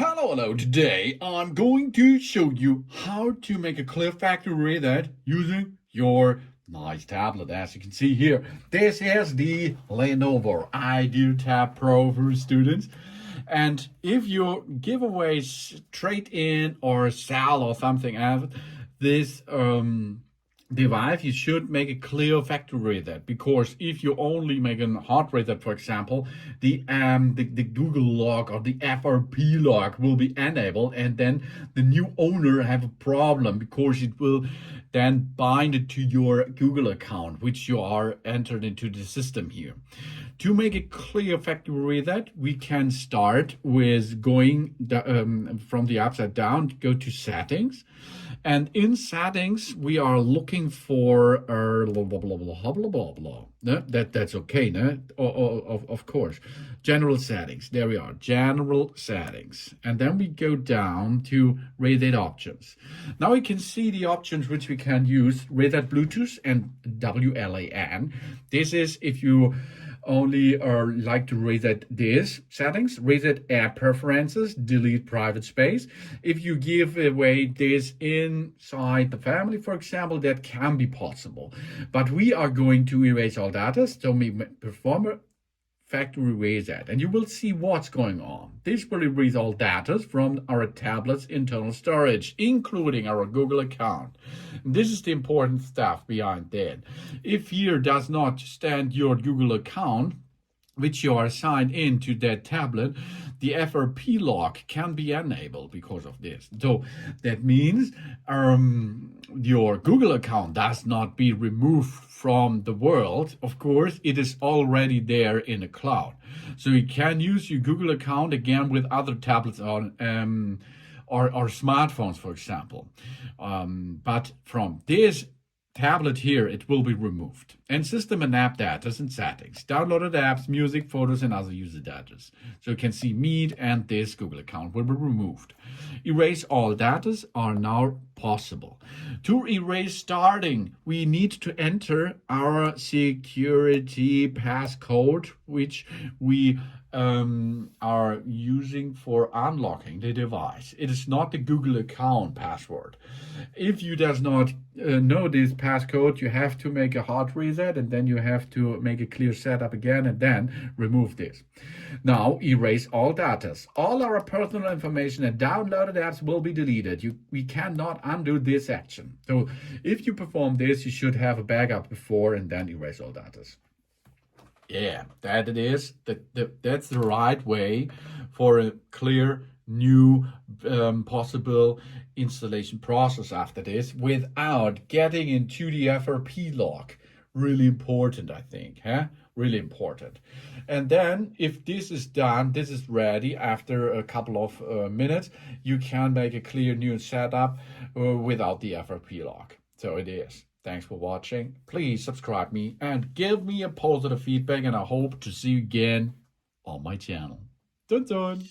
Hello. Today I'm going to show you how to make a clear factory reset using your nice tablet. As you can see here, this is the Lenovo IdeaTab Pro for students. And if you give away trade in or sell or something else, this device, you should make a clear factory reset, because if you only make a hard reset, for example, the Google log or the FRP log will be enabled, and then the new owner have a problem because it will then bind it to your Google account, which you are entered into the system here. To make a clear factory reset, we can start with going from the upside down, go to settings. And in settings, we are looking for blah, blah, blah, blah, blah, blah, blah. No, that's okay, no? Of course. General settings. There we are. General settings. And then we go down to reset options. Now we can see the options which we can use: reset Bluetooth and WLAN. This is if you only like to reset this settings, reset app preferences, delete private space. If you give away this inside the family, for example, that can be possible. But we are going to erase all data, so we perform a factory reset, and you will see what's going on. This will erase all data from our tablet's internal storage, including our Google account. This is the important stuff behind that. If here does not stand your Google account, which you are signed into that tablet, the FRP lock can be enabled because of this. So that means your Google account does not be removed from the world. Of course, it is already there in the cloud. So you can use your Google account again with other tablets on or smartphones, for example. But from this tablet here, it will be removed. And system and app data and settings. Downloaded apps, music, photos, and other user data. So you can see Meet and this Google account will be removed. Erase all data are now possible. To erase starting, we need to enter our security passcode, which we are using for unlocking the device. It is not the Google account password. If you does not know this passcode, you have to make a hard reset, and then you have to make a clear setup again, and then remove this. Now erase all data. All our personal information and downloaded apps will be deleted. We cannot undo this action. So if you perform this, you should have a backup before and then erase all data. Yeah, that it is. That's the right way for a clear new possible installation process after this without getting into the FRP lock. Really important, I think, huh? Really important. And then if this is done, this is ready after a couple of minutes, you can make a clear new setup without the FRP lock. So it is. Thanks for watching. Please subscribe me and give me a positive feedback, and I hope to see you again on my channel. Dun dun!